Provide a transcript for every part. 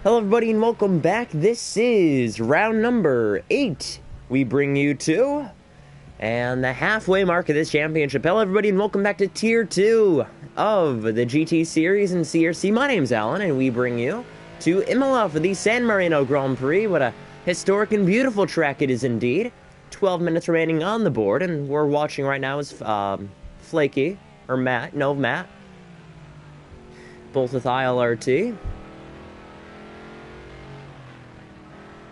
Hello everybody and welcome back. This is round number 8 we bring you to, and the halfway mark of this championship. Hello everybody and welcome back to Tier 2 of the GT Series and CRC. My name's Alan and we bring you to Imola for the San Marino Grand Prix. What a historic and beautiful track it is indeed. 12 minutes remaining on the board, and we're watching right now is Flaky, or Matt, both with ILRT.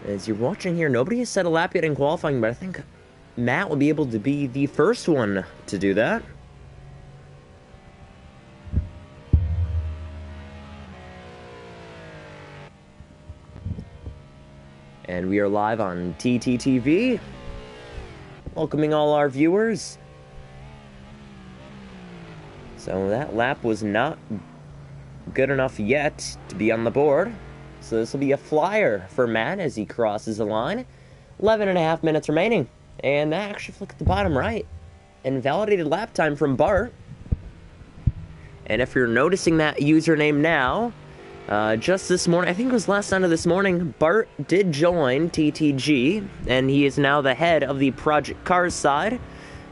As you're watching here, nobody has set a lap yet in qualifying, but I think Matt will be able to be the first one to do that. And we are live on TTTV, welcoming all our viewers. So that lap was not good enough yet to be on the board. So this will be a flyer for Matt as he crosses the line. 11.5 minutes remaining. And that actually, look at the bottom right, invalidated lap time from Bart. And if you're noticing that username now, just this morning, I think it was last night of this morning, Bart did join TTG, and he is now the head of the Project Cars side.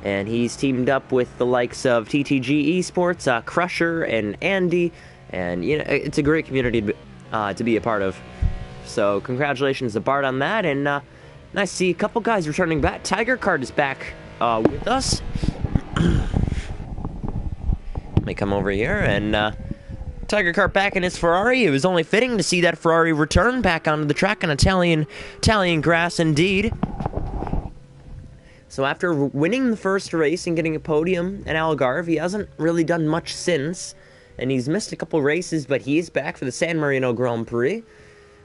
And he's teamed up with the likes of TTG Esports, Crusher, and Andy. And, you know, it's a great community to be a part of. So congratulations to Bart on that, and nice to see a couple guys returning back. Tiger Card is back with us. Let me come over here, and Tiger Card back in his Ferrari. It was only fitting to see that Ferrari return back onto the track on Italian grass indeed. So after winning the first race and getting a podium in Algarve, he hasn't really done much since. And he's missed a couple races, but he is back for the San Marino Grand Prix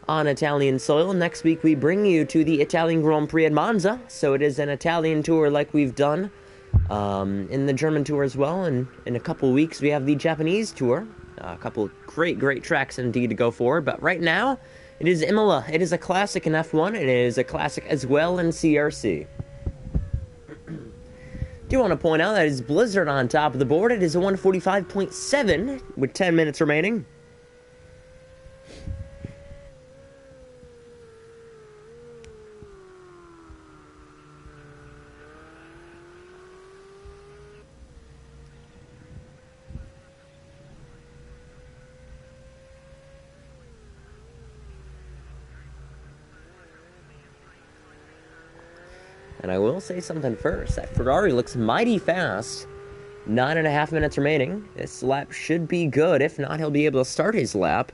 on Italian soil. Next week, we bring you to the Italian Grand Prix at Monza. So it is an Italian tour like we've done in the German tour as well. And in a couple weeks, we have the Japanese tour. A couple great tracks indeed to go for. But right now, it is Imola. It is a classic in F1, and it is a classic as well in CRC. Do want to point out that it's Blizzard on top of the board. It is a 145.7 with 10 minutes remaining. And I will say something first. That Ferrari looks mighty fast. 9.5 minutes remaining. This lap should be good. If not, he'll be able to start his lap.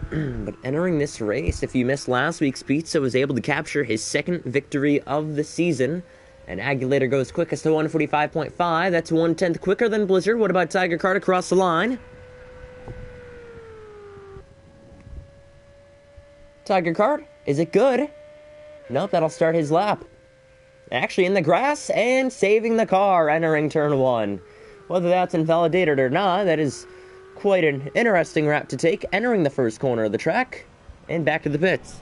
But entering this race, if you missed last week's pizza, was able to capture his second victory of the season. And Agulator goes quickest to 145.5. That's 1/10 quicker than Blizzard. What about Tiger Card across the line? Tiger Card, is it good? Nope, that'll start his lap. Actually in the grass and saving the car entering turn 1. Whether that's invalidated or not, that is quite an interesting route to take, entering the first corner of the track and back to the pits.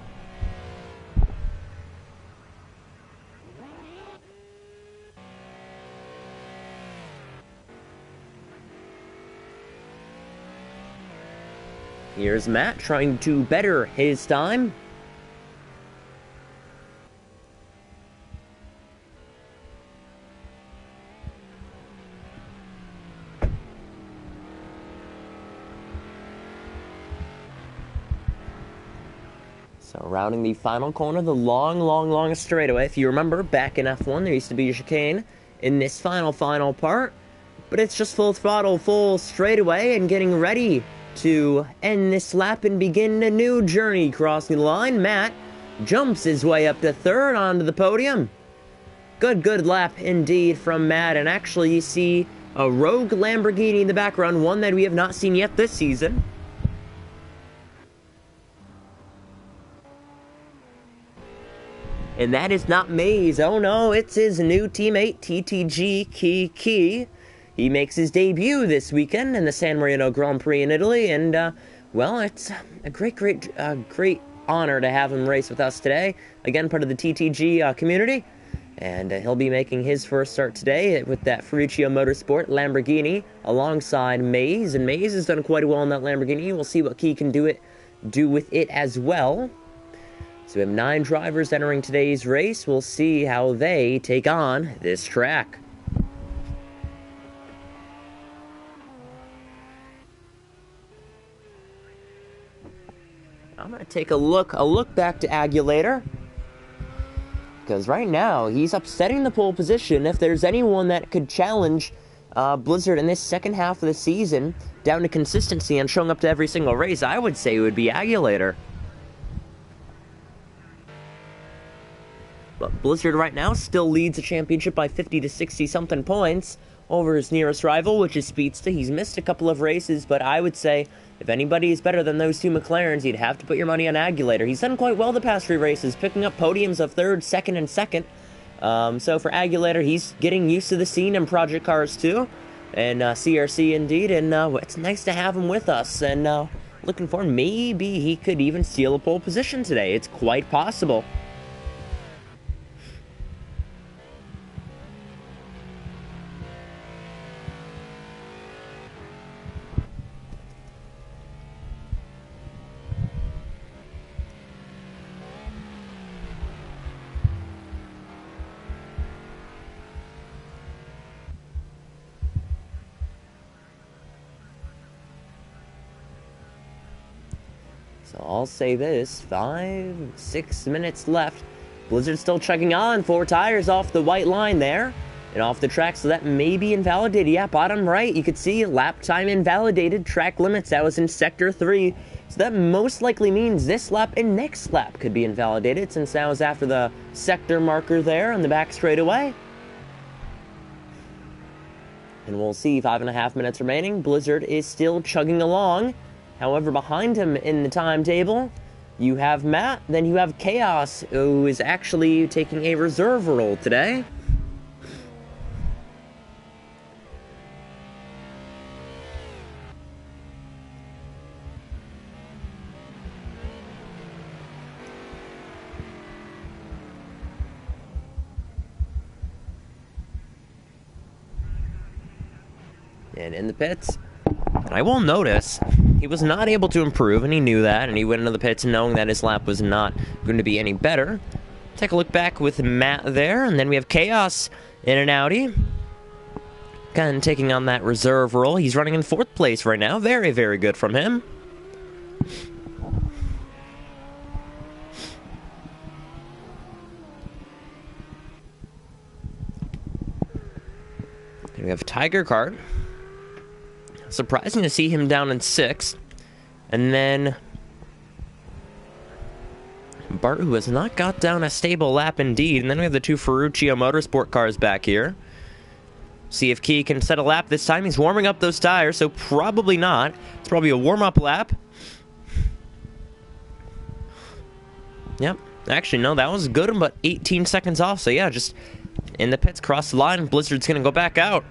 Here's Matt trying to better his time. So rounding the final corner, the long straightaway. If you remember, back in F1, there used to be a chicane in this final part. But it's just full throttle, full straightaway, and getting ready to end this lap and begin a new journey crossing the line. Matt jumps his way up to third onto the podium. Good lap indeed from Matt, and actually you see a rogue Lamborghini in the background, one that we have not seen yet this season. And that is not Maze. Oh no, it's his new teammate, TTG Key. He makes his debut this weekend in the San Marino Grand Prix in Italy, and, well, it's a great honor to have him race with us today. Again, part of the TTG community. And he'll be making his first start today with that Ferruccio Motorsport Lamborghini alongside Maze. And Maze has done quite well in that Lamborghini. We'll see what Key can do with it as well. So we have 9 drivers entering today's race. We'll see how they take on this track. I'm going to take a look back to Agulator. Because right now, he's upsetting the pole position. If there's anyone that could challenge Blizzard in this second half of the season down to consistency and showing up to every single race, I would say it would be Agulator. But Blizzard right now still leads the championship by 50 to 60-something points over his nearest rival, which is Speedster. He's missed a couple of races, but I would say if anybody is better than those 2 McLarens, you'd have to put your money on Agulator. He's done quite well the past 3 races, picking up podiums of 3rd, 2nd, and 2nd. So for Agulator, he's getting used to the scene in Project Cars 2, and CRC indeed, and it's nice to have him with us, and looking for maybe he could even steal a pole position today. It's quite possible. So I'll say this, 5-6 minutes left. Blizzard's still chugging on, 4 tires off the white line there, and off the track, so that may be invalidated. Yeah, bottom right, you could see lap time invalidated, track limits, that was in Sector 3. So that most likely means this lap and next lap could be invalidated, since that was after the sector marker there on the back straightaway. And we'll see, 5.5 minutes remaining. Blizzard is still chugging along. However, behind him in the timetable, you have Matt, then you have Chaos, who is actually taking a reserve role today. And in the pits, I will notice he was not able to improve, and he knew that, and he went into the pits knowing that his lap was not going to be any better. Take a look back with Matt there, and then we have Chaos in an Audi, kind of taking on that reserve role. He's running in 4th place right now. Very, very good from him. And we have Tiger Kart. Surprising to see him down in 6th. And then Bart, who has not got down a stable lap indeed. And then we have the 2 Ferruccio Motorsport cars back here. See if Key can set a lap this time. He's warming up those tires, so probably not. It's probably a warm-up lap. Yep. Actually, no, that was good, but 18 seconds off. So yeah, just in the pits, cross the line, and Blizzard's going to go back out.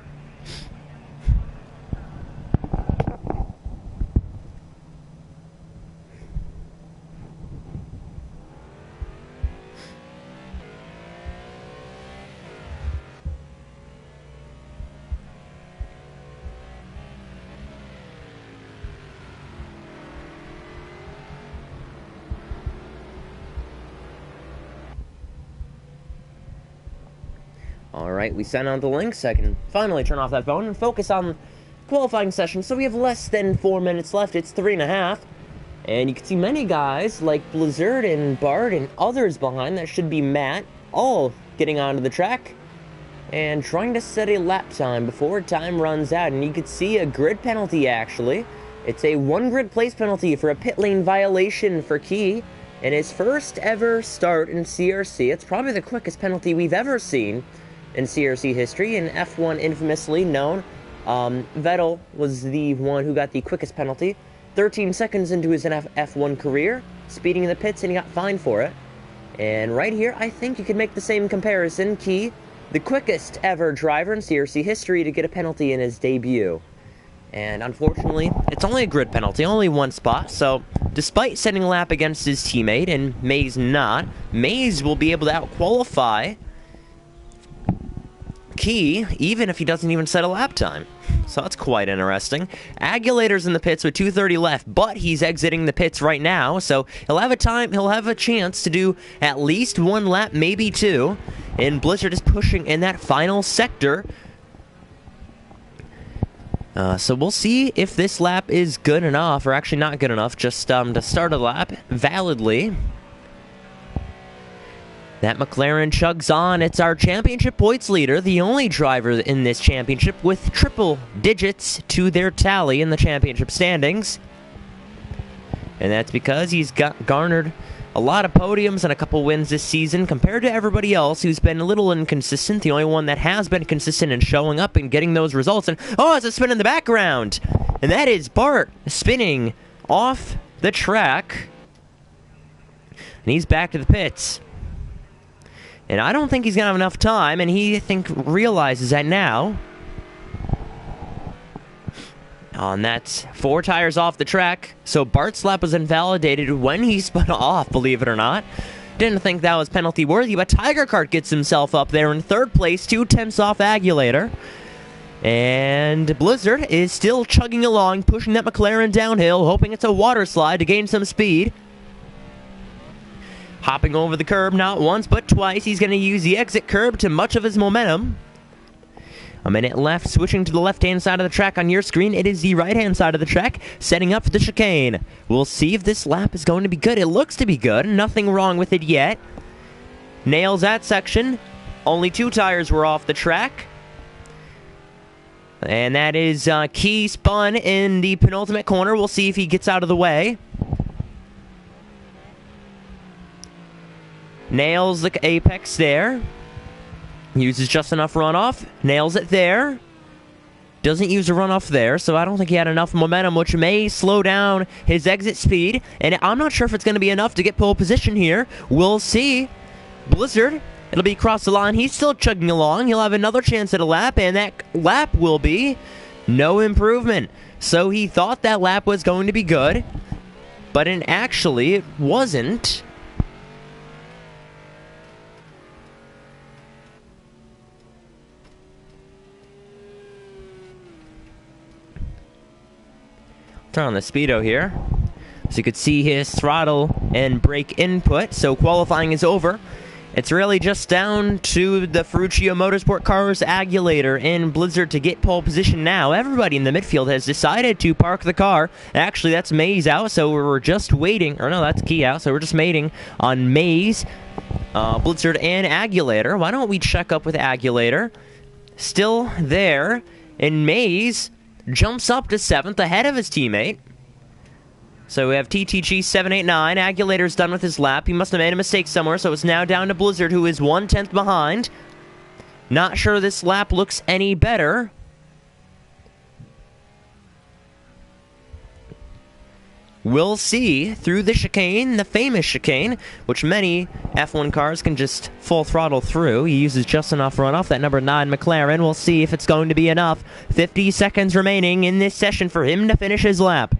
Alright, we sent out the link so I can finally turn off that phone and focus on the qualifying session. So we have less than 4 minutes left. It's 3.5. And you can see many guys like Blizzard and Bard and others behind. That should be Matt, all getting onto the track and trying to set a lap time before time runs out. And you could see a grid penalty, actually. It's a 1 grid place penalty for a pit lane violation for Key in his first ever start in CRC. It's probably the quickest penalty we've ever seen in CRC history. In F1 infamously known, Vettel was the one who got the quickest penalty. 13 seconds into his F1 career, speeding in the pits, and he got fined for it. And right here, I think you could make the same comparison. Key, the quickest ever driver in CRC history to get a penalty in his debut. And unfortunately, it's only a grid penalty, only 1 spot, so despite setting a lap against his teammate, and Maze not, Maze will be able to out-qualify Key, even if he doesn't even set a lap time. So that's quite interesting. Agulator's in the pits with 2:30 left, but he's exiting the pits right now, so he'll have a chance to do at least one lap, maybe two. And Blizzard is pushing in that final sector. So we'll see if this lap is good enough, or actually not good enough, just to start a lap validly. That McLaren chugs on. It's our championship points leader, the only driver in this championship with triple digits to their tally in the championship standings. And that's because he's garnered a lot of podiums and a couple wins this season compared to everybody else who's been a little inconsistent. The only one that has been consistent in showing up and getting those results. And, oh, it's a spin in the background. And that is Bart spinning off the track. And he's back to the pits. And I don't think he's going to have enough time, and he, realizes that now. And that's 4 tires off the track, so Bart's lap was invalidated when he spun off, believe it or not. Didn't think that was penalty worthy, but Tiger Kart gets himself up there in 3rd place, 2/10 off Agulator. And Blizzard is still chugging along, pushing that McLaren downhill, hoping it's a water slide to gain some speed. Hopping over the curb not once, but twice. He's going to use the exit curb to much of his momentum. A minute left, switching to the left-hand side of the track on your screen. It is the right-hand side of the track, setting up for the chicane. We'll see if this lap is going to be good. It looks to be good. Nothing wrong with it yet. Nails that section. Only 2 tires were off the track. And that is Key spun in the penultimate corner. We'll see if he gets out of the way. Nails the apex there. Uses just enough runoff. Nails it there. Doesn't use a runoff there, so I don't think he had enough momentum, which may slow down his exit speed. And I'm not sure if it's going to be enough to get pole position here. We'll see. Blizzard, it'll be across the line. He's still chugging along. He'll have another chance at a lap, and that lap will be no improvement. So he thought that lap was going to be good, but actually it wasn't. Turn on the speedo here, so you could see his throttle and brake input. So qualifying is over. It's really just down to the Ferruccio Motorsport cars, Agulator, and Blizzard to get pole position now. Everybody in the midfield has decided to park the car. Actually, that's Mays out, so we're just waiting. Or no, that's Key out, so we're just waiting on Mays, Blizzard, and Agulator. Why don't we check up with Agulator? Still there, and Mays jumps up to 7th ahead of his teammate. So we have TTG 789. Agulator's done with his lap. He must have made a mistake somewhere, so it's now down to Blizzard, who is 1/10 behind. Not sure this lap looks any better. We'll see through the chicane, the famous chicane, which many F1 cars can just full throttle through. He uses just enough runoff. That number 9 McLaren. We'll see if it's going to be enough. 50 seconds remaining in this session for him to finish his lap.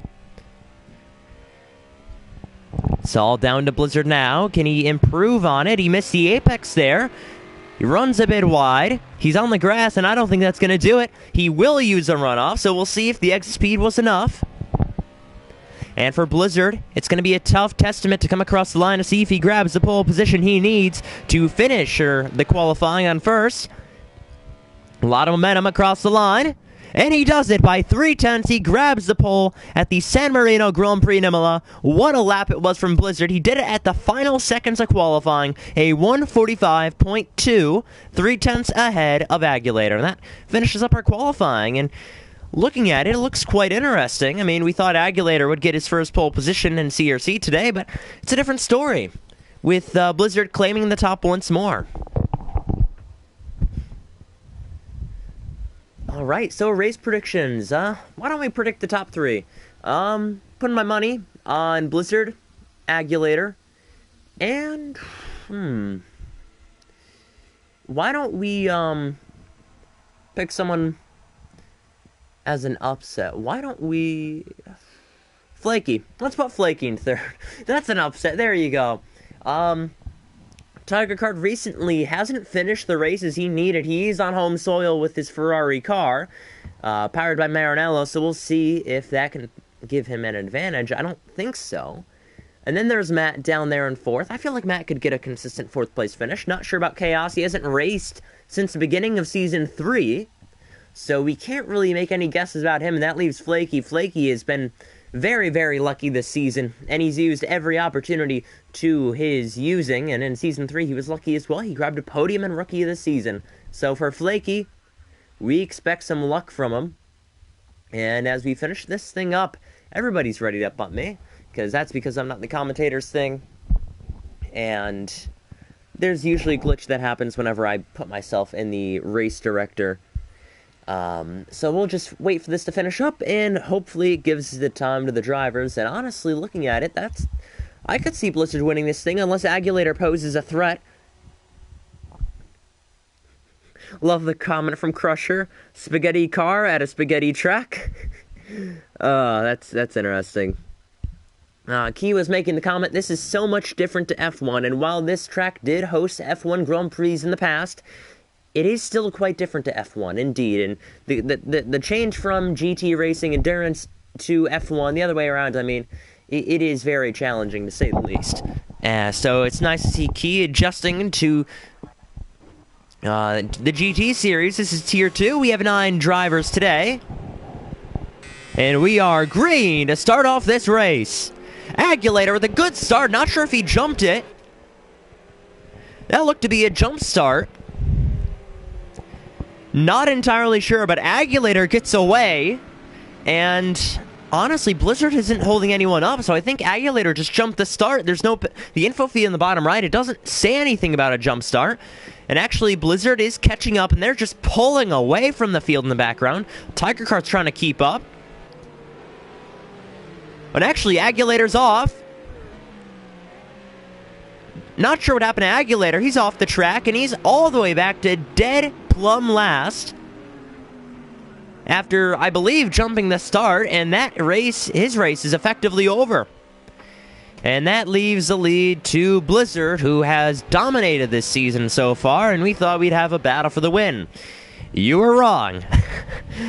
It's all down to Blizzard now. Can he improve on it? He missed the apex there. He runs a bit wide. He's on the grass, and I don't think that's going to do it. He will use a runoff, so we'll see if the exit speed was enough. And for Blizzard, it's going to be a tough testament to come across the line to see if he grabs the pole position he needs to finish the qualifying on first. A lot of momentum across the line. And he does it by 3/10. He grabs the pole at the San Marino Grand Prix in Imola. What a lap it was from Blizzard. He did it at the final seconds of qualifying. A 1:45.2, 3/10 ahead of Agulator. And that finishes up our qualifying. And looking at it, it looks quite interesting. I mean, we thought Agulator would get his first pole position in CRC today, but it's a different story, with Blizzard claiming the top once more. Alright, so race predictions. Why don't we predict the top 3? Putting my money on Blizzard, Agulator, and... why don't we pick someone as an upset? Why don't we... Flaky. Let's put Flaky in 3rd. That's an upset. There you go. Tiger Card recently hasn't finished the races he needed. He's on home soil with his Ferrari car, powered by Maranello, so we'll see if that can give him an advantage. I don't think so. And then there's Matt down there in 4th. I feel like Matt could get a consistent 4th place finish. Not sure about Chaos. He hasn't raced since the beginning of Season 3, so we can't really make any guesses about him, and that leaves Flaky. Flaky has been very, very lucky this season, and he's used every opportunity to his using, and in Season 3 he was lucky as well. He grabbed a podium and Rookie of the Season. So for Flaky, we expect some luck from him. And as we finish this thing up, everybody's ready to bump me, because I'm not the commentators thing, and there's usually a glitch that happens whenever I put myself in the race director. So we'll just wait for this to finish up, and hopefully it gives the time to the drivers. And honestly, looking at it, I could see Blizzard winning this thing unless Agulator poses a threat. Love the comment from Crusher. Spaghetti car at a spaghetti track. That's interesting. Key was making the comment, this is so much different to F1, and while this track did host F1 Grand Prix in the past, it is still quite different to F1, indeed. And the change from GT racing endurance to F1, the other way around, I mean, it is very challenging, to say the least. So it's nice to see Key adjusting to the GT series. This is Tier 2. We have 9 drivers today. And we are green to start off this race. Agulator with a good start. Not sure if he jumped it. That looked to be a jump start. Not entirely sure, but Agulator gets away. And honestly, Blizzard isn't holding anyone up, so I think Agulator just jumped the start. There's no... The info feed in the bottom right, it doesn't say anything about a jump start. And actually, Blizzard is catching up, and they're just pulling away from the field in the background. Tiger Cart's trying to keep up. But actually, Agulator's off. Not sure what happened to Agulator. He's off the track, and he's all the way back to dead plumb last. After, I believe, jumping the start, and his race is effectively over. And that leaves the lead to Blizzard, who has dominated this season so far, and we thought we'd have a battle for the win. You were wrong.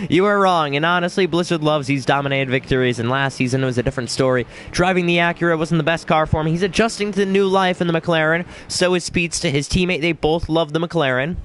You were wrong, and honestly, Blizzard loves these dominated victories, and last season it was a different story. Driving the Acura wasn't the best car for him. He's adjusting to the new life in the McLaren, so is Speedsta, his teammate. They both love the McLaren.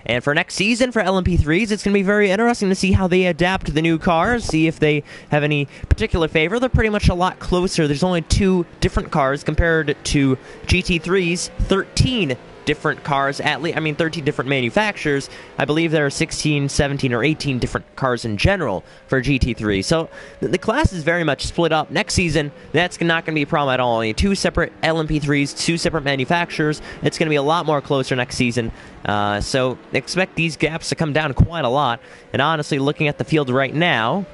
And for next season, for LMP3s, it's going to be very interesting to see how they adapt to the new cars, see if they have any particular favor. They're pretty much a lot closer. There's only 2 different cars compared to GT3's 13 different cars, 13 different manufacturers. I believe there are 16, 17, or 18 different cars in general for GT3. So the class is very much split up. Next season, that's not going to be a problem at all. Only 2 separate LMP3s, 2 separate manufacturers. It's going to be a lot more closer next season. So expect these gaps to come down quite a lot. And honestly, looking at the field right now,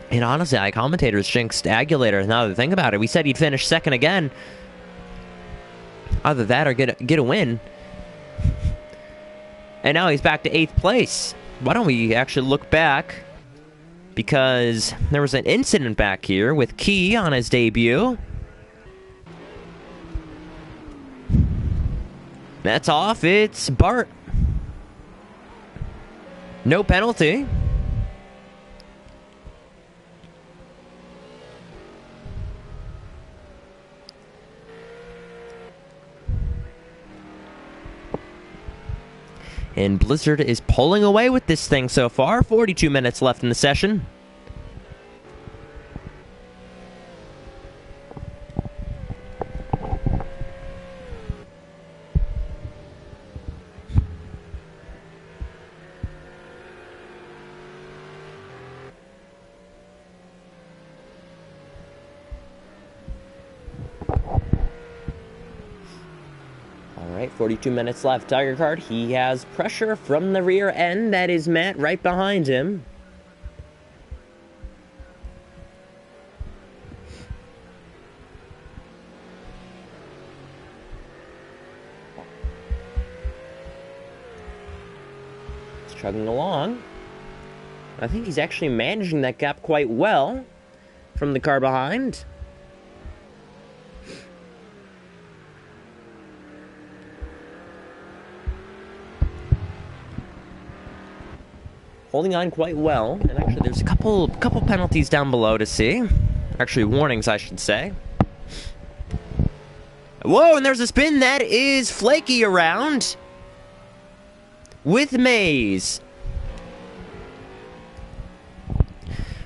and honestly, Commentators jinxed Agulator. Now that I think about it, we said he'd finish second again. Either that or get a win. And now he's back to 8th place. Why don't we actually look back? Because there was an incident back here with Key on his debut. That's off. It's Bart. No penalty. And Blizzard is pulling away with this thing so far. 42 minutes left in the session. Alright, 42 minutes left. Tiger Card, he has pressure from the rear end. That is Matt right behind him. He's chugging along. I think he's actually managing that gap quite well from the car behind. holding on quite well. And actually, there's a couple penalties down below to see. Actually, warnings, I should say. Whoa, and there's a spin that is Flaky around with Maze.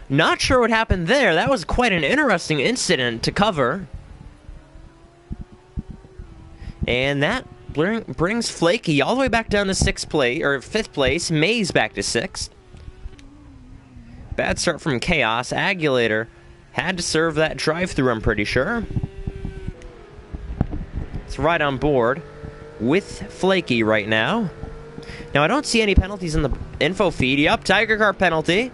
Not sure what happened there. That was quite an interesting incident to cover. And that brings Flaky all the way back down to 5th place. Maze back to 6th. Bad start from Chaos. Agulator had to serve that drive-through, I'm pretty sure. It's right on board with Flaky right now. Now, I don't see any penalties in the info feed. Yup, Tiger Car penalty.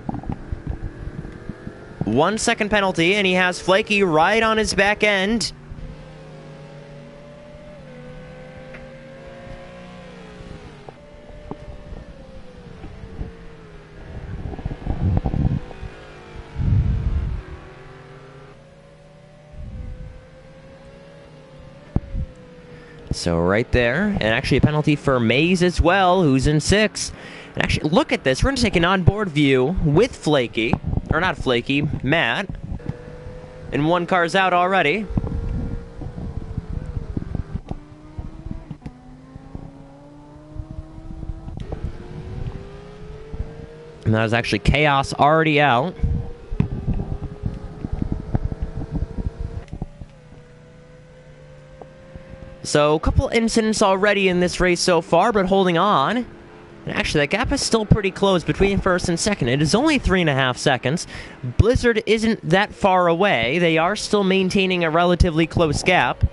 1 second penalty, and he has Flaky right on his back end. So right there, and actually a penalty for Maze as well, who's in 6th. And actually, look at this. We're going to take an onboard view with Flaky. Or not Flaky, Matt. And 1 car's out already. And that was actually Chaos already out. So, a couple incidents already in this race so far, but holding on. And actually, that gap is still pretty close between 1st and 2nd. It is only 3.5 seconds. Blizzard isn't that far away. They are still maintaining a relatively close gap.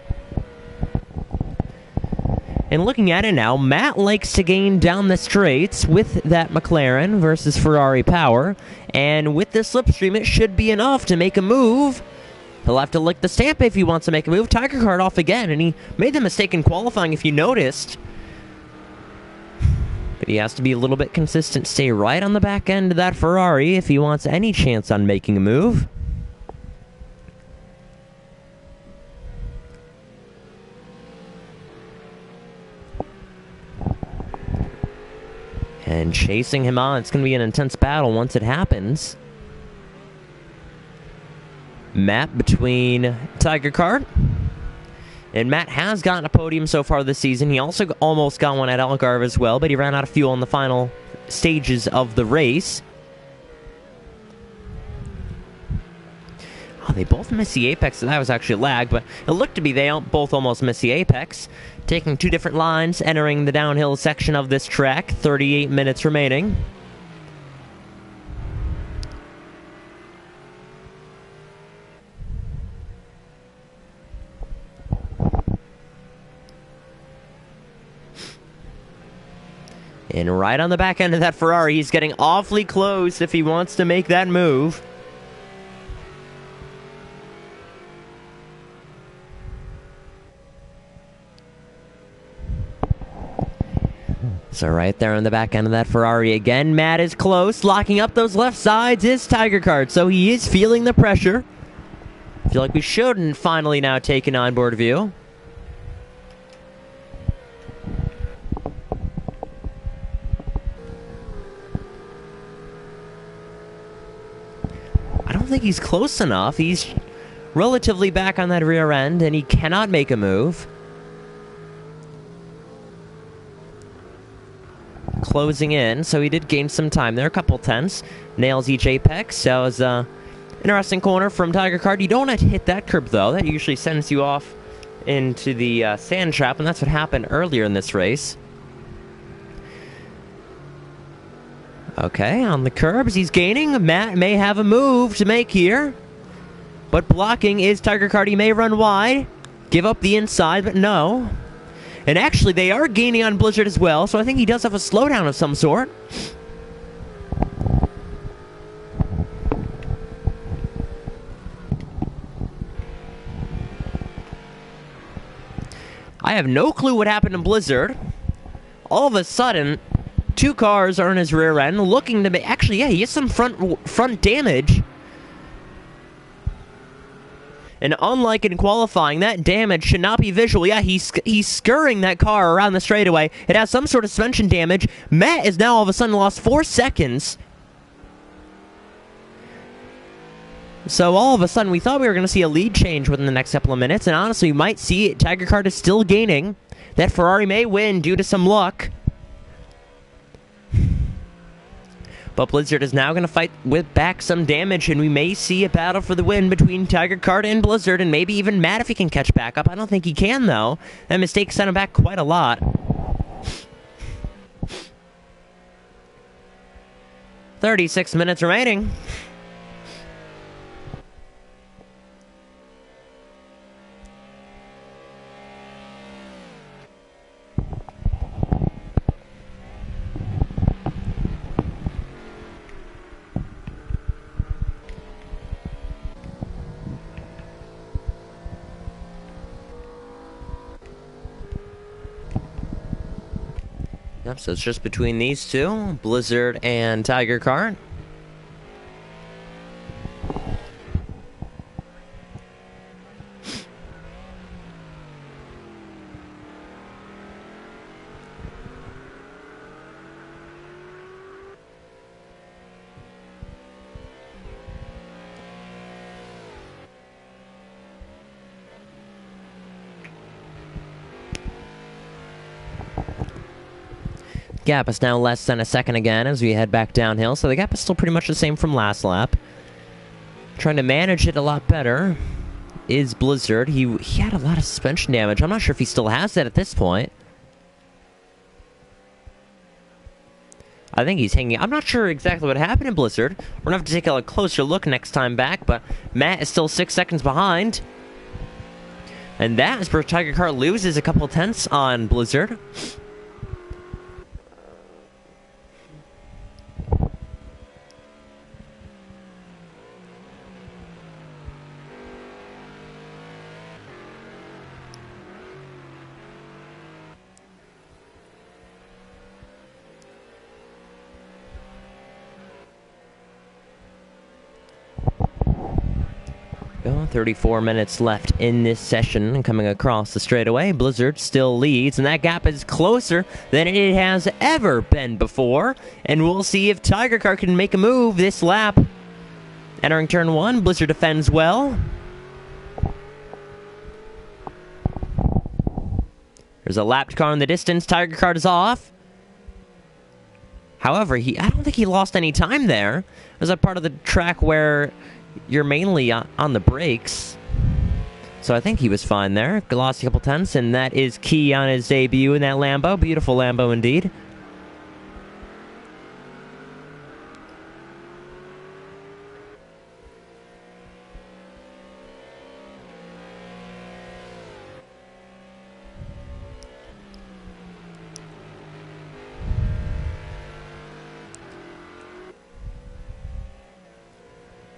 And looking at it now, Matt likes to gain down the straights with that McLaren versus Ferrari power. And with this slipstream, it should be enough to make a move. He'll have to lick the stamp if he wants to make a move. Tiger Card off again, and he made the mistake in qualifying if you noticed. But he has to be a little bit consistent, stay right on the back end of that Ferrari if he wants any chance on making a move. And chasing him on, it's going to be an intense battle once it happens. Matt between Tiger Card. And Matt has gotten a podium so far this season. He also almost got one at Algarve as well, but he ran out of fuel in the final stages of the race. Oh, they both missed the apex. That was actually a lag, but it looked to be they both almost missed the apex. Taking 2 different lines, entering the downhill section of this track. 38 minutes remaining. And right on the back end of that Ferrari, he's getting awfully close if he wants to make that move. So right there on the back end of that Ferrari again, Matt is close. Locking up those left sides is Tiger Card, so he is feeling the pressure. I feel like we should finally now take an onboard view. I don't think he's close enough. He's relatively back on that rear end, and he cannot make a move. Closing in, so he did gain some time there, a couple tenths. Nails each apex, so it was an interesting corner from Tiger Card. You don't want to hit that curb, though. That usually sends you off into the sand trap, and that's what happened earlier in this race. Okay, on the curbs, he's gaining. Matt may have a move to make here. But blocking is Tiger Card. He may run wide. Give up the inside, but no. And actually, they are gaining on Blizzard as well, so I think he does have a slowdown of some sort. I have no clue what happened in Blizzard. All of a sudden, 2 cars are in his rear end, looking to make... Actually, yeah, he has some front damage. And unlike in qualifying, that damage should not be visual. Yeah, he's scurrying that car around the straightaway. It has some sort of suspension damage. Matt has now all of a sudden lost 4 seconds So all of a sudden, we thought we were going to see a lead change within the next couple of minutes, and honestly, we might see it. Tiger Card is still gaining. That Ferrari may win due to some luck. But Blizzard is now going to fight with back some damage, and we may see a battle for the win between Tiger Card and Blizzard, and maybe even Matt if he can catch back up. I don't think he can, though. That mistake sent him back quite a lot. 36 minutes remaining. Yep, so it's just between these two, Blizzard and Tiger Card. Gap is now less than a second again as we head back downhill, so the gap is still pretty much the same from last lap. Trying to manage it a lot better is Blizzard. He had a lot of suspension damage. I'm not sure if he still has that at this point. I think he's hanging. I'm not sure exactly what happened in Blizzard. We're going to have to take a closer look next time back, but Matt is still 6 seconds behind. And that is where Tiger Card loses a couple tenths on Blizzard. Go, 34 minutes left in this session, and coming across the straightaway, Blizzard still leads, and that gap is closer than it has ever been before, and we'll see if Tiger Card can make a move this lap. Entering turn 1, Blizzard defends well. There's a lapped car in the distance, Tiger Card is off. However, I don't think he lost any time there. It was a part of the track where you're mainly on the brakes. So I think he was fine there. Lost a couple tenths, and that is key on his debut in that Lambo. Beautiful Lambo indeed.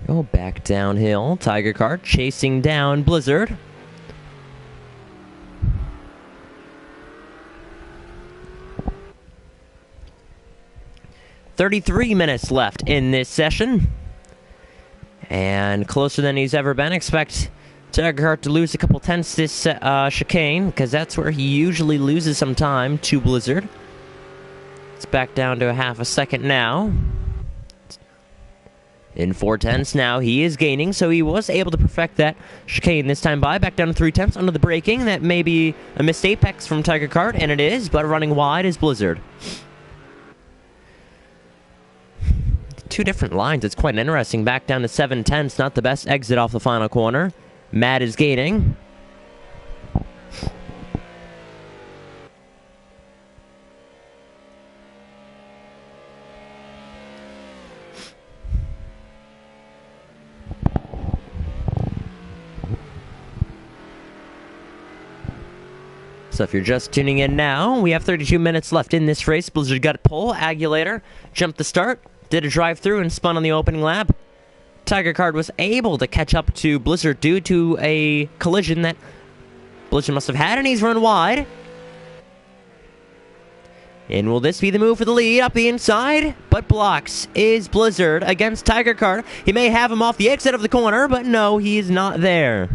Go back downhill. Tiger Card chasing down Blizzard. "33 minutes left in this session. And closer than he's ever been. Expect Tiger Card to lose a couple tenths this chicane, because that's where he usually loses some time to Blizzard. It's back down to a half a second now. In 4 tenths now, he is gaining, so he was able to perfect that chicane this time by. Back down to 3 tenths under the braking. That may be a missed apex from Tiger Card, and it is, but running wide is Blizzard. Two different lines. It's quite interesting. Back down to 7 tenths, not the best exit off the final corner. Matt is gaining. So if you're just tuning in now, we have 32 minutes left in this race. Blizzard got pole, Agulator jumped the start, did a drive-through, and spun on the opening lap. Tiger Card was able to catch up to Blizzard due to a collision that Blizzard must have had, and he's run wide. And will this be the move for the lead up the inside? But blocks is Blizzard against Tiger Card. He may have him off the exit of the corner, but no, he is not there.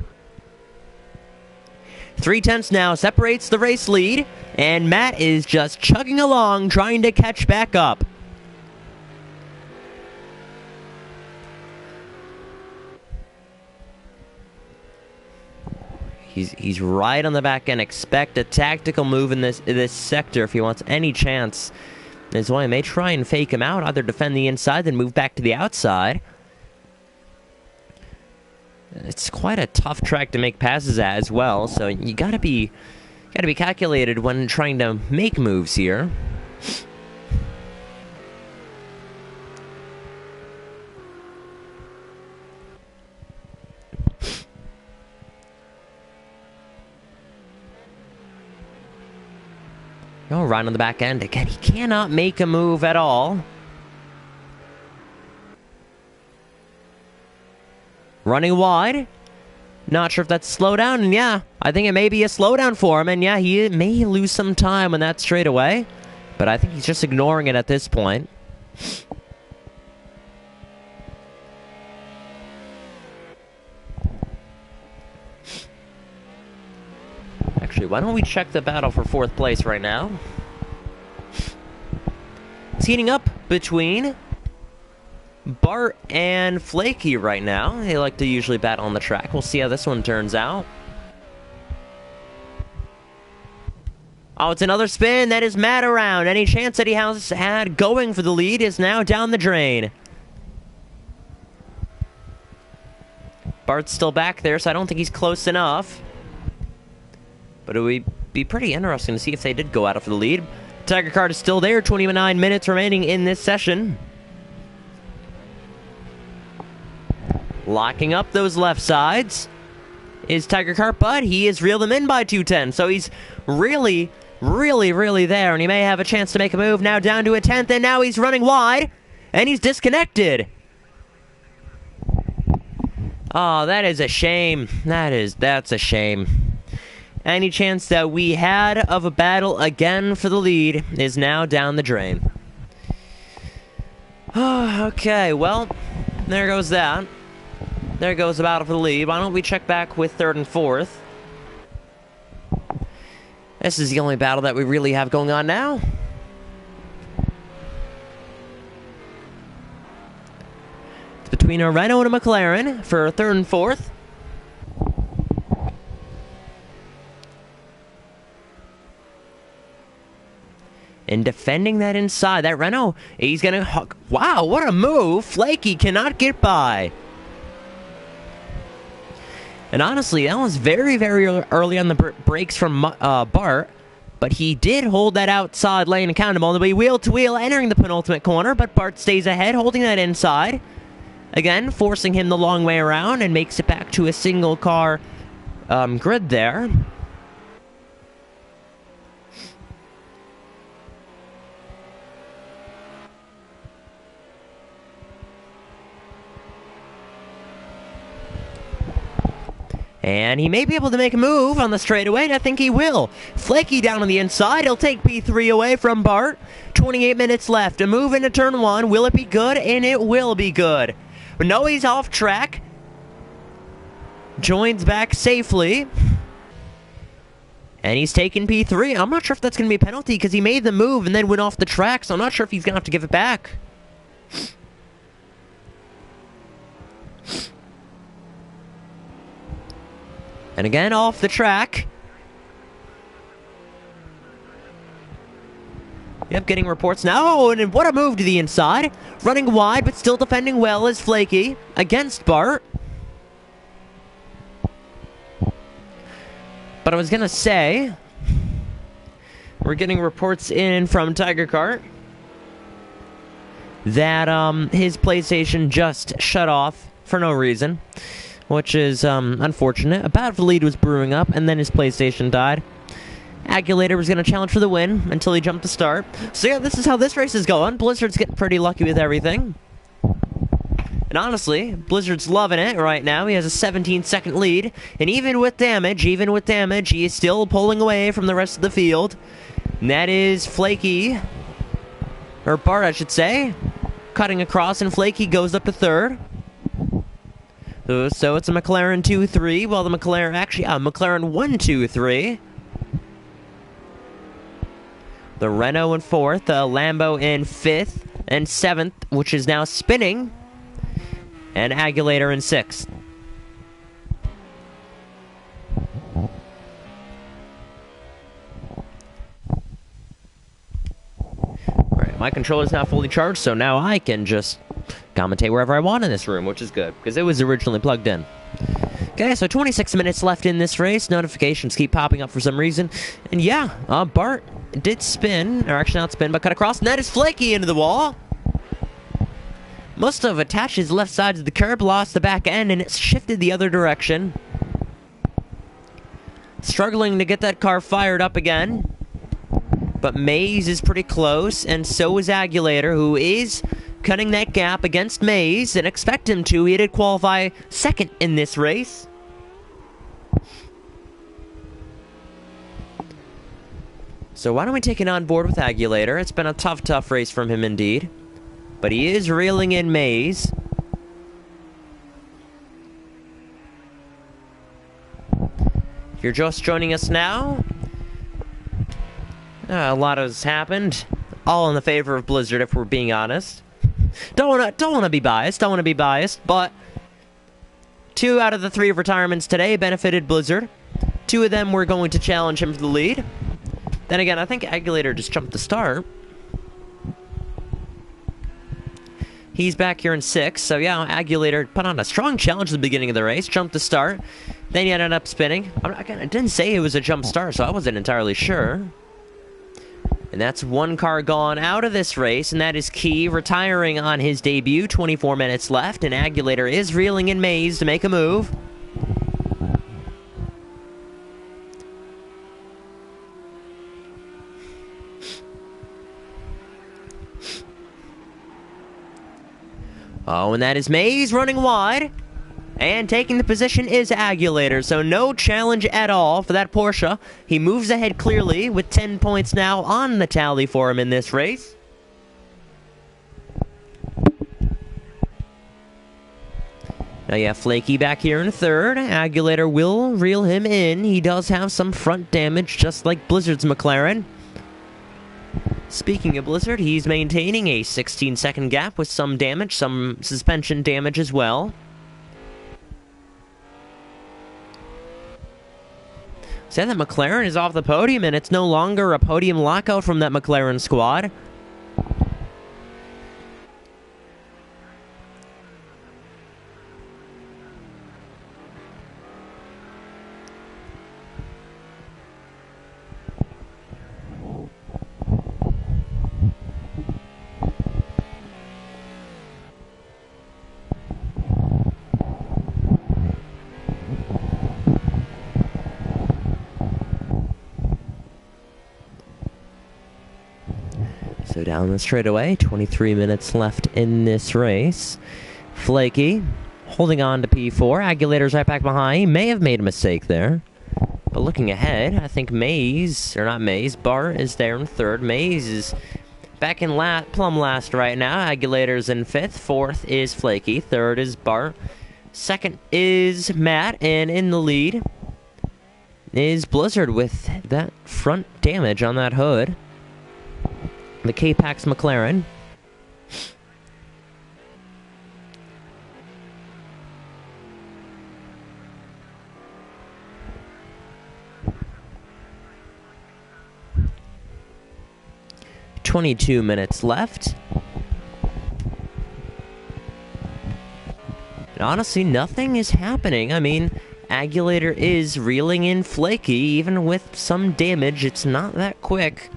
3 tenths now separates the race lead, and Matt is just chugging along, trying to catch back up. He's right on the back end. Expect a tactical move in this sector if he wants any chance. As well, he may try and fake him out, either defend the inside, then move back to the outside. It's quite a tough track to make passes at as well, so you gotta be calculated when trying to make moves here. Oh, right on the back end again. He cannot make a move at all. Running wide. Not sure if that's a slowdown, and yeah, I think it may be a slowdown for him, and yeah, he may lose some time on that straightaway, but I think he's just ignoring it at this point. Actually, why don't we check the battle for 4th place right now? It's heating up between Bart and Flaky right now. They like to usually battle on the track. We'll see how this one turns out. Oh, it's another spin. That is Matt around. Any chance that he has had going for the lead is now down the drain. Bart's still back there, so I don't think he's close enough. But it would be pretty interesting to see if they did go out for the lead. Tiger Card is still there. 29 minutes remaining in this session. Locking up those left sides is Tiger Card, but he has reeled them in by 210. So he's really there, and he may have a chance to make a move. Now down to a 10th, and now he's running wide, and he's disconnected. Oh, that is a shame. That's a shame. Any chance that we had of a battle again for the lead is now down the drain. Okay, well, there goes that. There goes the battle for the lead. Why don't we check back with 3rd and 4th? This is the only battle that we really have going on now. It's between a Renault and a McLaren for 3rd and 4th. And defending that inside, that Renault, he's gonna hook. Wow, what a move! Flaky cannot get by. And honestly, that was very early on the brakes from Bart, but he did hold that outside lane accountable on the way wheel to wheel, entering the penultimate corner, but Bart stays ahead, holding that inside. Again, forcing him the long way around and makes it back to a single car grid there. And he may be able to make a move on the straightaway, and I think he will. Flaky down on the inside. He'll take P3 away from Bart. 28 minutes left. A move into turn 1. Will it be good? And it will be good. But no, he's off track. Joins back safely. And he's taken P3. I'm not sure if that's going to be a penalty because he made the move and then went off the track, so I'm not sure if he's going to have to give it back. And again, off the track. Yep, getting reports now. Oh, and what a move to the inside. Running wide, but still defending well is Flaky against Bart. But I was going to say, we're getting reports in from Tiger Kart that his PlayStation just shut off for no reason, which is unfortunate. A battle for the lead was brewing up, and then his PlayStation died. Agulator was going to challenge for the win until he jumped to start. So yeah, this is how this race is going. Blizzard's getting pretty lucky with everything. And honestly, Blizzard's loving it right now. He has a 17-second lead. And even with damage, he is still pulling away from the rest of the field. And that is Flaky, or Bart, I should say, cutting across, and Flaky goes up to 3rd. So it's a McLaren 2-3, while the McLaren, actually, McLaren 1-2-3. The Renault in 4th, the Lambo in 5th, and 7th, which is now spinning, and Agulator in 6th. my controller's now fully charged, so now I can just commentate wherever I want in this room, which is good, because it was originally plugged in. Okay, so 26 minutes left in this race. Notifications keep popping up for some reason. And yeah, Bart did spin, or actually not spin, but cut across, and that is Flaky into the wall. Must have attached his left side to the curb, lost the back end, and it's shifted the other direction. Struggling to get that car fired up again. But Maze is pretty close, and so is Agulator, who is cutting that gap against Maze, and expect him to. He did qualify second in this race. So why don't we take it on board with Agulator? It's been a tough race from him indeed. But he is reeling in Maze. If you're just joining us now, a lot has happened. All in the favor of Blizzard, if we're being honest. Don't wanna be biased, but 2 out of the 3 retirements today benefited Blizzard. 2 of them were going to challenge him for the lead. Then again, I think Agulator just jumped the start. He's back here in 6th, so yeah, Agulator put on a strong challenge at the beginning of the race, jumped the start, then he ended up spinning. I didn't say it was a jump start, so I wasn't entirely sure. And that's 1 car gone out of this race, and that is Key retiring on his debut. 24 minutes left, and Agulator is reeling in Maze to make a move. Oh, and that is Maze running wide. And taking the position is Agulator, so no challenge at all for that Porsche. He moves ahead clearly with 10 points now on the tally for him in this race. Now you have Flaky back here in 3rd. Agulator will reel him in. He does have some front damage, just like Blizzard's McLaren. Speaking of Blizzard, he's maintaining a 16-second gap with some damage, some suspension damage as well. Said that McLaren is off the podium, and it's no longer a podium lockout from that McLaren squad. So down the straightaway, 23 minutes left in this race. Flaky holding on to P4. Agulator's right back behind. He may have made a mistake there. But looking ahead, I think Bart is there in 3rd. Maze is back in plumb last right now. Agulator's in 5th. 4th is Flaky. 3rd is Bart. 2nd is Matt. And in the lead is Blizzard with that front damage on that hood. The K-Pax McLaren. "22 minutes left. And honestly, nothing is happening. I mean, Agulator is reeling in Flaky, even with some damage. It's not that quick.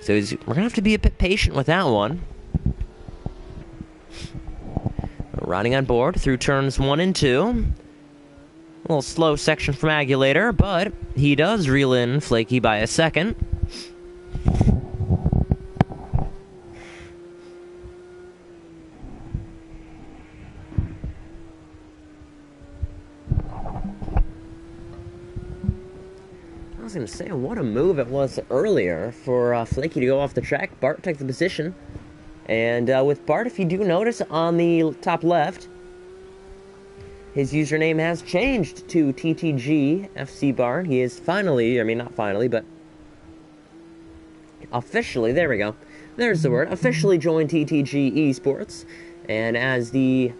So we're going to have to be a bit patient with that one. Riding on board through turns 1 and 2. A little slow section from Agulator, but he does reel in Flaky by a second. I was going to say, what a move it was earlier for Flaky to go off the track. Bart took the position. And with Bart, if you do notice on the top left, his username has changed to TTG FC Bart. He is finally, not finally, but officially, there we go. There's the word. Officially joined TTG Esports. And as the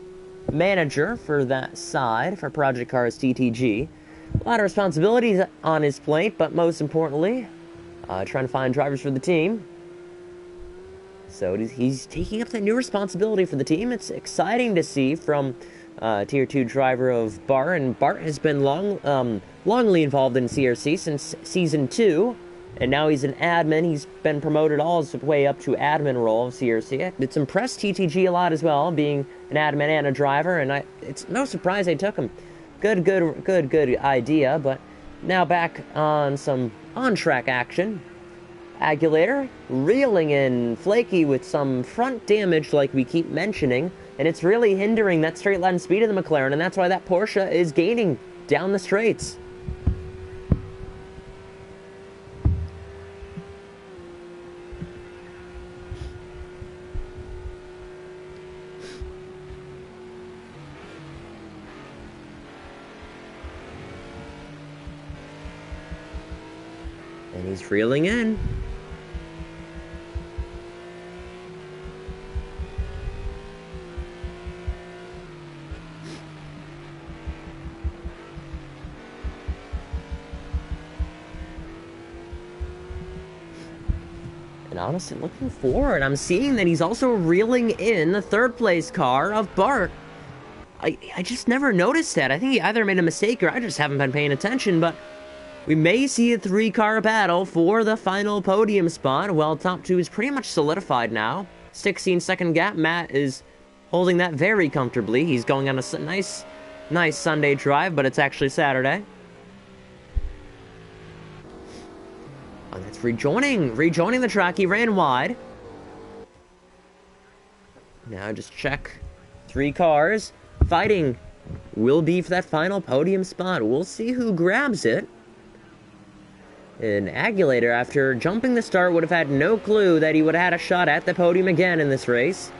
manager for that side, for Project Cars TTG, a lot of responsibilities on his plate, but most importantly, trying to find drivers for the team. So he's taking up that new responsibility for the team. It's exciting to see from Tier 2 driver of Bart, and Bart has been longly involved in CRC since Season 2, and now he's an admin. He's been promoted all his way up to admin role of CRC. It's impressed TTG a lot as well, being an admin and a driver, and it's no surprise they took him. Good idea, but now back on some on-track action. Agulator reeling in Flaky with some front damage like we keep mentioning, and it's really hindering that straight line speed of the McLaren, and that's why that Porsche is gaining down the straights. And he's reeling in. And honestly, looking forward, I'm seeing that he's also reeling in the third place car of Bart. I just never noticed that. I think he either made a mistake or I just haven't been paying attention, but we may see a 3-car battle for the final podium spot. Well, top 2 is pretty much solidified now. 16-second gap. Matt is holding that very comfortably. He's going on a nice Sunday drive, but it's actually Saturday. Oh, that's rejoining the track. He ran wide. Now just check. 3 cars fighting will be for that final podium spot. We'll see who grabs it. And Agulator, after jumping the start, would have had no clue that he would have had a shot at the podium again in this race.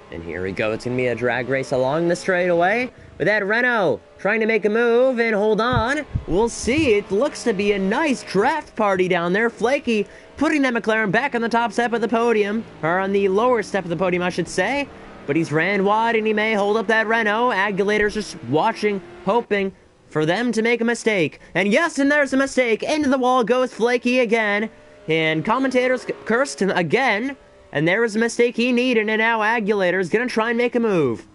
And here we go. It's going to be a drag race along the straightaway with that Renault trying to make a move and hold on. We'll see. It looks to be a nice draft party down there. Flaky putting that McLaren back on the top step of the podium, or on the lower step of the podium, I should say. But he's ran wide and he may hold up that Renault. Agulator's just watching, hoping for them to make a mistake. And yes, and there's a mistake. Into the wall goes Flaky again. And Commentators cursed him again. And there was a mistake he needed, and now Agulator is going to try and make a move.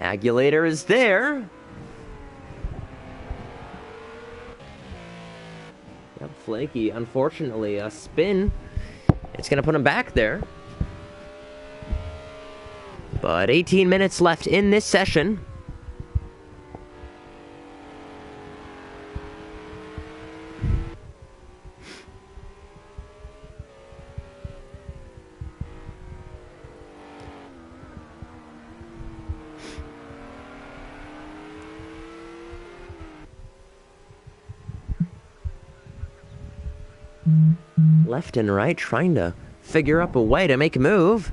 Agulator is there. Yep, Flaky, unfortunately, a spin. It's going to put him back there. But 18 minutes left in this session. Left and right, trying to figure up a way to make a move.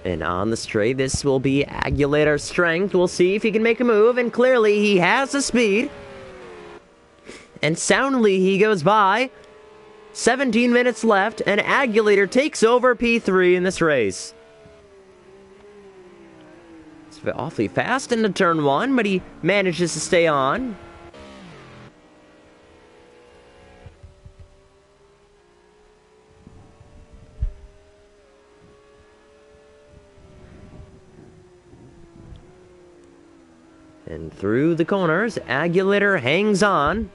And on the straight, this will be Agulator's strength. We'll see if he can make a move, and clearly he has the speed. And soundly he goes by. 17 minutes left, and Agulator takes over P3 in this race. It's awfully fast into turn 1, but he manages to stay on. And through the corners, Agulator hangs on.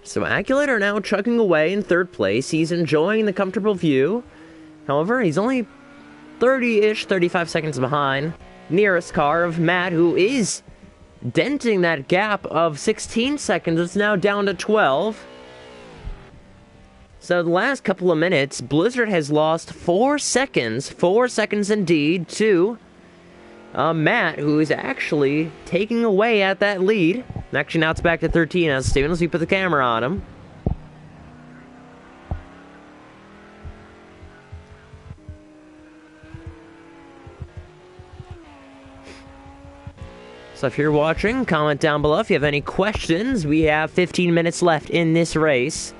So Aculator now chugging away in third place. He's enjoying the comfortable view. However, he's only 30-ish, 35 seconds behind nearest car of Matt, who is denting that gap of 16 seconds. It's now down to 12. So the last couple of minutes, Blizzard has lost 4 seconds indeed, to Matt, who is actually taking away at that lead. Actually, now it's back to 13 as Steven, as we put the camera on him. So if you're watching, comment down below if you have any questions. We have 15 minutes left in this race.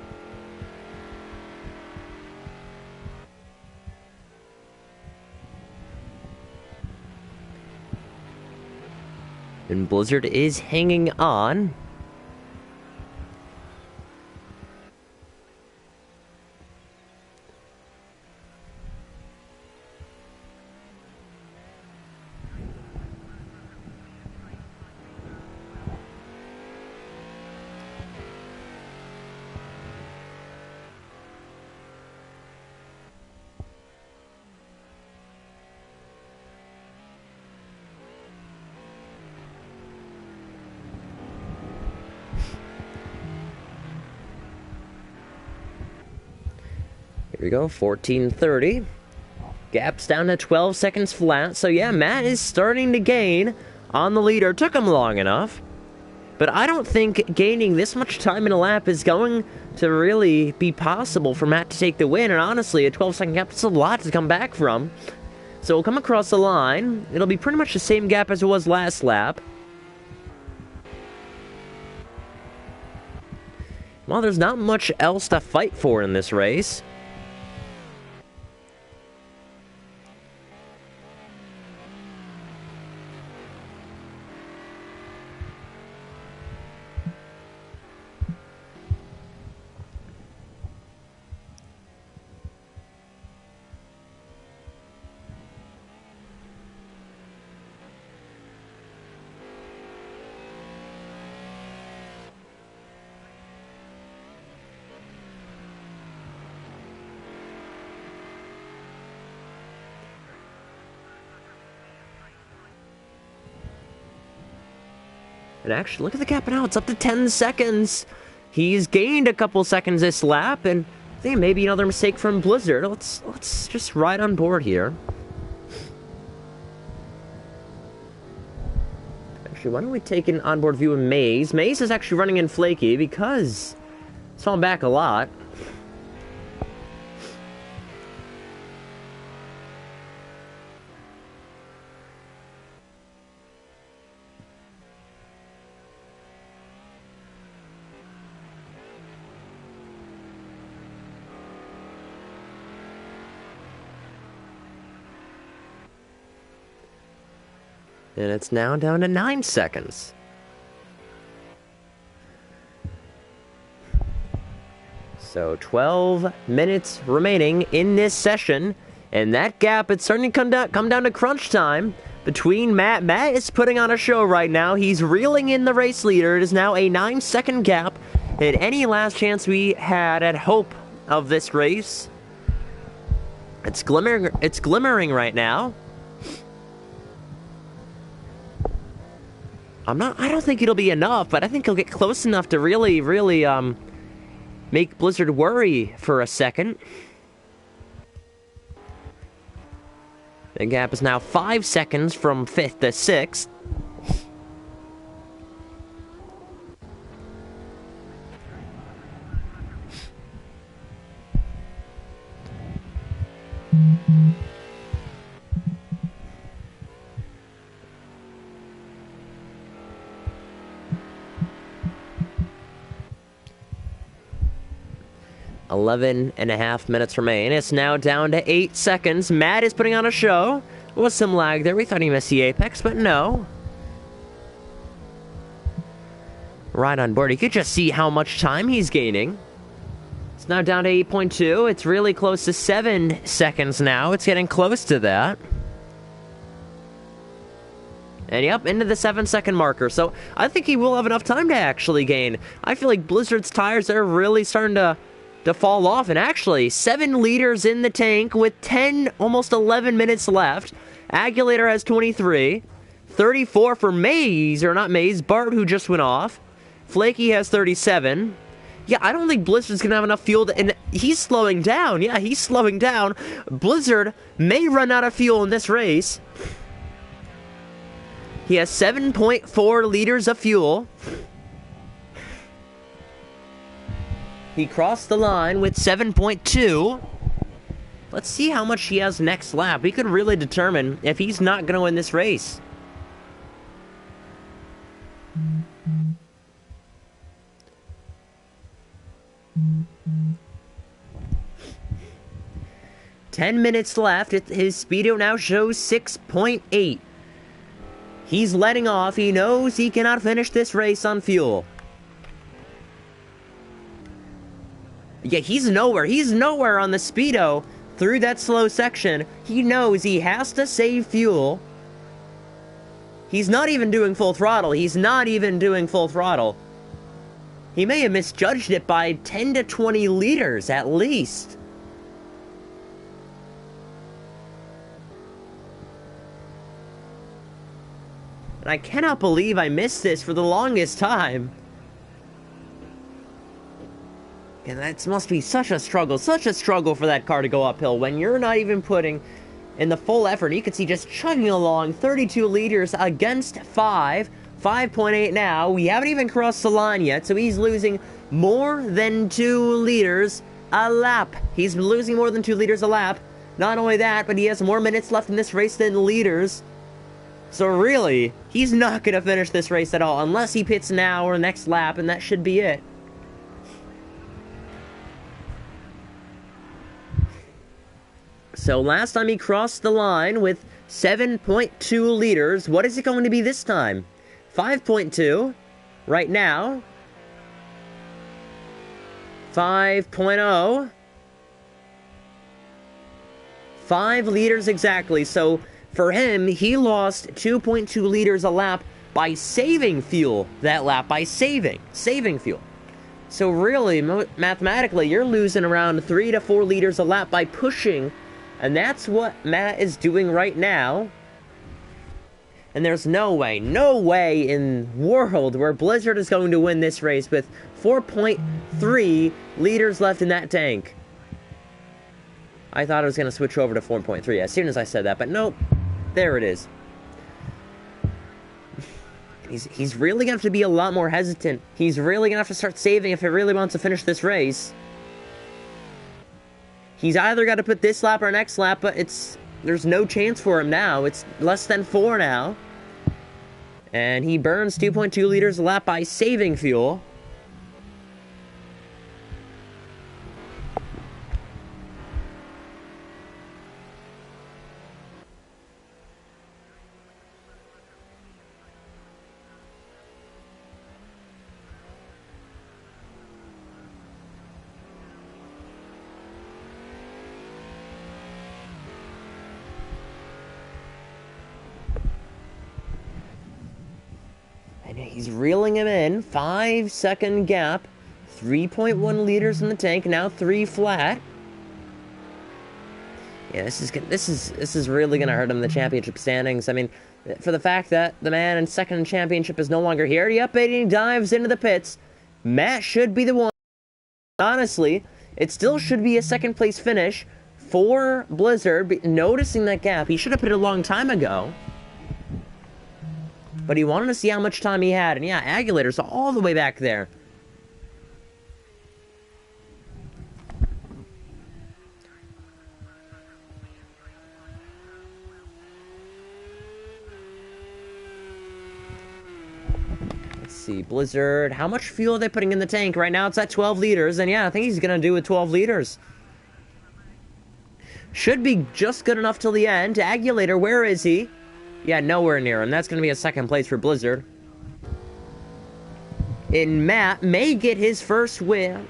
And Blizzard is hanging on. Here we go, 14:30. Gap's down to 12 seconds flat. So yeah, Matt is starting to gain on the leader. Took him long enough. But I don't think gaining this much time in a lap is going to really be possible for Matt to take the win. And honestly, a 12-second gap is a lot to come back from. So we'll come across the line. It'll be pretty much the same gap as it was last lap. Well, there's not much else to fight for in this race. And actually, look at the gap now. It's up to 10 seconds. He's gained a couple seconds this lap, and I think maybe another mistake from Blizzard. Let's just ride on board here. Actually, why don't we take an onboard view of Maze? Maze is actually running in Flaky because it's fallen back a lot. And it's now down to 9 seconds. So 12 minutes remaining in this session. And that gap, it's starting to come down to crunch time between Matt. Matt is putting on a show right now. He's reeling in the race leader. It is now a 9-second gap. And any last chance we had at hope of this race, it's glimmering right now. I don't think it'll be enough, but I think he'll get close enough to really make Blizzard worry for a second. The gap is now 5 seconds from 5th to 6th. Eleven and a half minutes remain. It's now down to 8 seconds. Matt is putting on a show. There was some lag there. We thought he missed the apex, but no. Right on board. You could just see how much time he's gaining. It's now down to 8.2. It's really close to 7 seconds now. It's getting close to that. And yep, into the 7-second marker. So I think he will have enough time to actually gain. I feel like Blizzard's tires are really starting to fall off. And actually, 7 liters in the tank with 10, almost 11 minutes left. Agulator has 23. 34 for Maze, or not Maze, Bart, who just went off. Flaky has 37. Yeah, I don't think Blizzard's going to have enough fuel to, and he's slowing down. Yeah, he's slowing down. Blizzard may run out of fuel in this race. He has 7.4 liters of fuel. He crossed the line with 7.2. Let's see how much he has next lap. We could really determine if he's not going to win this race. Ten minutes left. His speedo now shows 6.8. He's letting off. He knows he cannot finish this race on fuel. Yeah, he's nowhere. He's nowhere on the speedo through that slow section. He knows he has to save fuel. He's not even doing full throttle. He's not even doing full throttle. He may have misjudged it by 10 to 20 liters at least. And I cannot believe I missed this for the longest time. And that must be such a struggle for that car to go uphill when you're not even putting in the full effort. You can see just chugging along, 32 liters against 5.8 now. We haven't even crossed the line yet, so he's losing more than 2 liters a lap. He's losing more than 2 liters a lap. Not only that, but he has more minutes left in this race than liters. So really, he's not going to finish this race at all, unless he pits now or next lap, and that should be it. So last time he crossed the line with 7.2 liters. What is it going to be this time? 5.2. Right now. 5.0. 5 liters exactly. So for him, he lost 2.2 liters a lap by saving fuel that lap. By saving fuel. So really, mathematically, you're losing around 3 to 4 liters a lap by pushing. And that's what Matt is doing right now. And there's no way in the world where Blizzard is going to win this race with 4.3 liters left in that tank. I thought I was going to switch over to 4.3 as soon as I said that, but nope. There it is. He's really going to have to be a lot more hesitant. He's really going to have to start saving if he really wants to finish this race. He's either got to put this lap or next lap, but there's no chance for him now. It's less than 4 now. And he burns 2.2 liters a lap by saving fuel. He's reeling him in. 5-second gap. 3.1 liters in the tank. Now 3 flat. Yeah, this is really gonna hurt him in the championship standings. I mean, for the fact that the man in second championship is no longer here. Yep, he dives into the pits. Matt should be the one. Honestly, it still should be a second place finish for Blizzard. But noticing that gap, he should have put it a long time ago. But he wanted to see how much time he had. And yeah, Agulator's all the way back there. Let's see, Blizzard. How much fuel are they putting in the tank? Right now it's at 12 liters. And yeah, I think he's going to do with 12 liters. Should be just good enough till the end. Agulator, where is he? Yeah, nowhere near him. That's going to be a second place for Blizzard. And Matt may get his first win.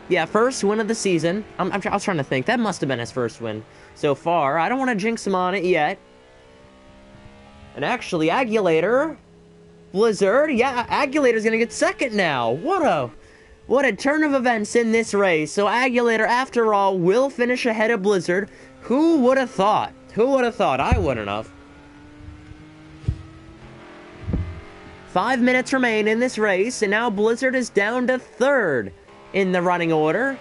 Yeah, first win of the season. I was trying to think. That must have been his first win so far. I don't want to jinx him on it yet. And actually, Agulator, Blizzard, yeah, Agulator's gonna get second now. What a turn of events in this race. So Agulator, after all, will finish ahead of Blizzard. Who would have thought? Who would have thought? I wouldn't have. 5 minutes remain in this race, and now Blizzard is down to third in the running order.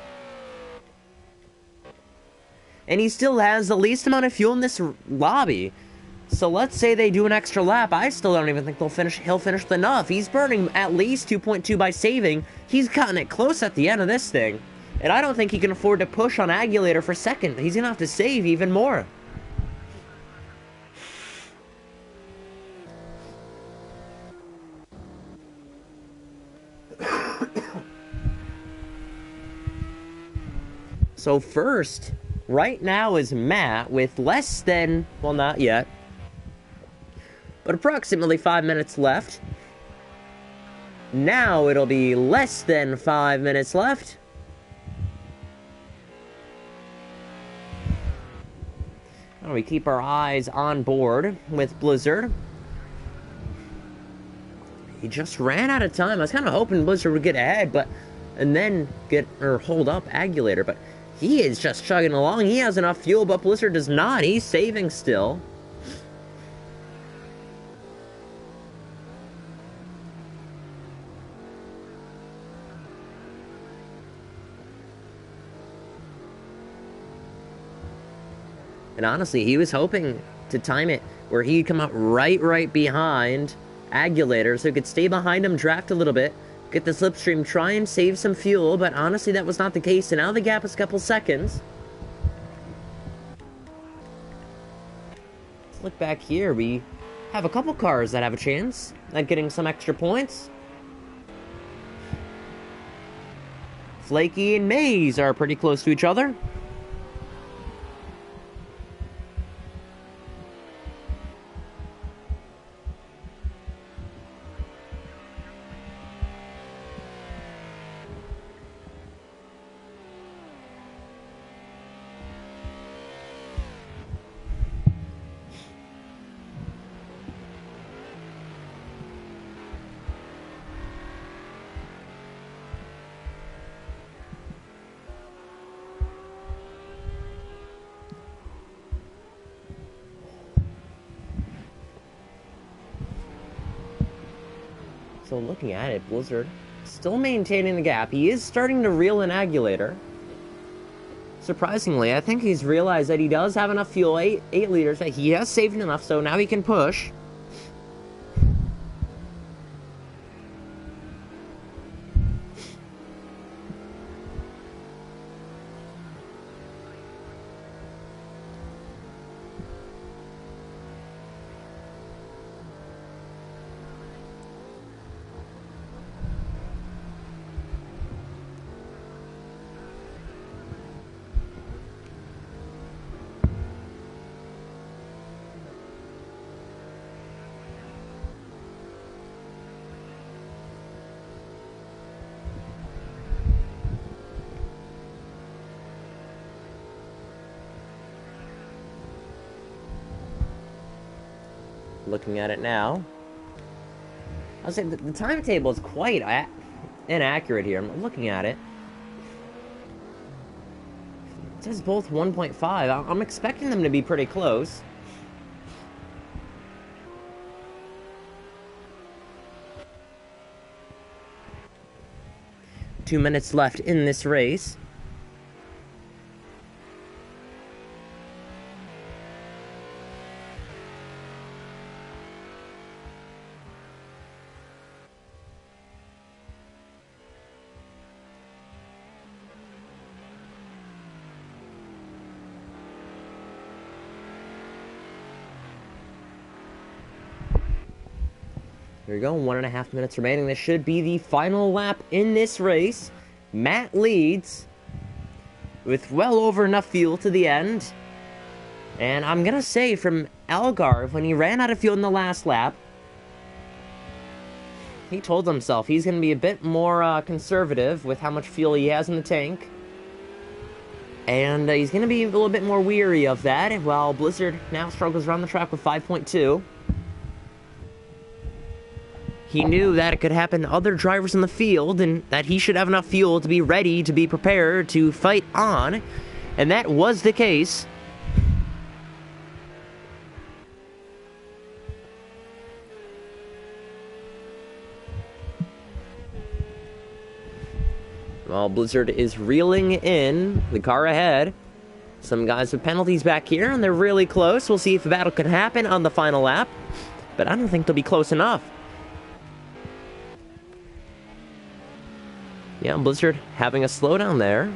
And he still has the least amount of fuel in this lobby. So let's say they do an extra lap. I still don't even think he'll finish with enough. He's burning at least 2.2 by saving. He's cutting it close at the end of this thing. And I don't think he can afford to push on Agulator for second. He's going to have to save even more. So first, right now is Matt with less than, well, not yet, but approximately 5 minutes left. Now it'll be less than 5 minutes left. Now we keep our eyes on board with Blizzard. He just ran out of time. I was kind of hoping Blizzard would get ahead, and then hold up Agulator, but he is just chugging along. He has enough fuel, but Blizzard does not. He's saving still. And honestly, he was hoping to time it where he'd come out right behind Agulator so he could stay behind him, draft a little bit, get the slipstream, try and save some fuel, but honestly that was not the case, and now the gap is a couple seconds. Let's look back here. We have a couple cars that have a chance at getting some extra points. Flaky and Maze are pretty close to each other. So looking at it, Blizzard still maintaining the gap. He is starting to reel in Agulator. Surprisingly, I think he's realized that he does have enough fuel, 8 liters, that he has saved enough, so now he can push. Looking at it now, I'll say the timetable is quite inaccurate here. I'm looking at it. It says both 1.5. I'm expecting them to be pretty close. Two minutes left in this race. There we go, 1.5 minutes remaining. This should be the final lap in this race. Matt leads with well over enough fuel to the end. And I'm going to say from Algarve, when he ran out of fuel in the last lap, he told himself he's going to be a bit more conservative with how much fuel he has in the tank. And he's going to be a little bit more weary of that, while Blizzard now struggles around the track with 5.2. he knew that it could happen to other drivers in the field and that he should have enough fuel to be ready to be prepared to fight on. And that was the case. Well, Blizzard is reeling in the car ahead. Some guys with penalties back here, and they're really close. We'll see if a battle can happen on the final lap, but I don't think they'll be close enough. Yeah, Blizzard having a slowdown there.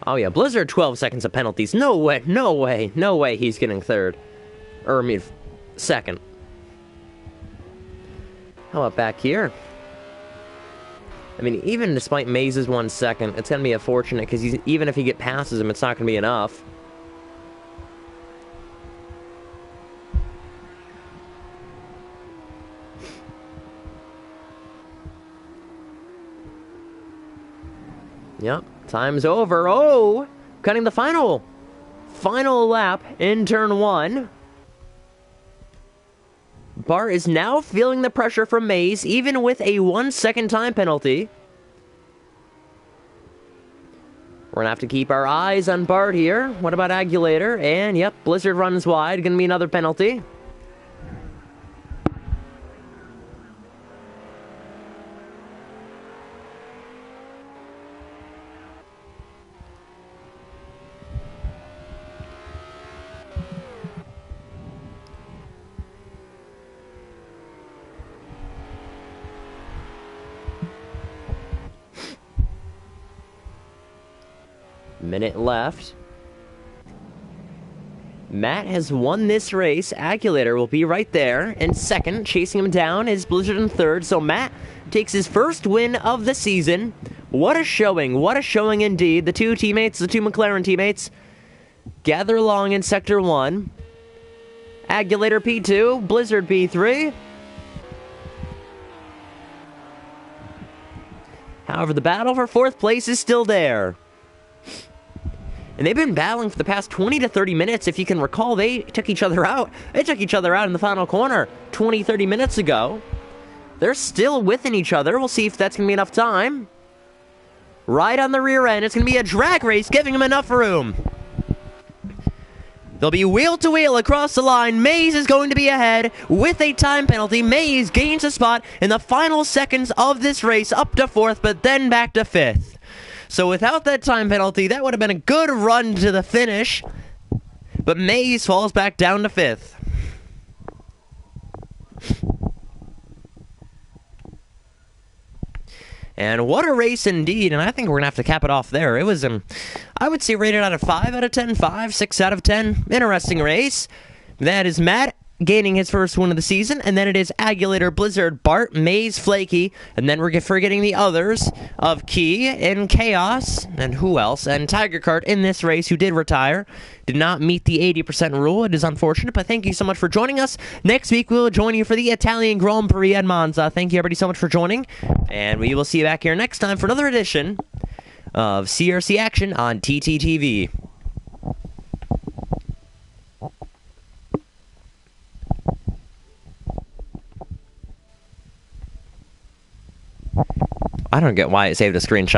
Oh yeah, Blizzard 12 seconds of penalties. No way, no way, no way he's getting third. Or, I mean, second. How about back here? I mean, even despite Maze's 1 second, it's going to be unfortunate because even if he passes him, it's not going to be enough. Yep, time's over. Oh, cutting the final lap in turn 1. Bart is now feeling the pressure from Maze, even with a 1 second time penalty. We're going to have to keep our eyes on Bart here. What about Agulator? And, yep, Blizzard runs wide. Going to be another penalty. Minute left. Matt has won this race. Agulator will be right there in second. Chasing him down is Blizzard in third. So Matt takes his first win of the season. What a showing. What a showing indeed. The two McLaren teammates, gather along in Sector 1. Agulator P2, Blizzard P3. However, the battle for fourth place is still there. And they've been battling for the past 20 to 30 minutes. If you can recall, they took each other out. They took each other out in the final corner 20, 30 minutes ago. They're still within each other. We'll see if that's going to be enough time. Right on the rear end. It's going to be a drag race, giving him enough room. They'll be wheel-to-wheel across the line. Maze is going to be ahead with a time penalty. Maze gains a spot in the final seconds of this race, up to fourth, but then back to fifth. So without that time penalty, that would have been a good run to the finish. But Maze falls back down to fifth. And what a race indeed, and I think we're going to have to cap it off there. It was, I would say, rated out of 5 out of 10, 5, 6 out of 10. Interesting race. That is Matt gaining his first win of the season, and then it is Agulator, Blizzard, Bart, Maze, Flaky, and then we're forgetting the others of Key and Chaos, and who else, and Tiger Kart in this race, who did retire, did not meet the 80% rule. It is unfortunate, but thank you so much for joining us. Next week, we will join you for the Italian Grand Prix at Monza. Thank you, everybody, so much for joining, and we will see you back here next time for another edition of CRC action on TTTV. I don't get why it saved a screenshot.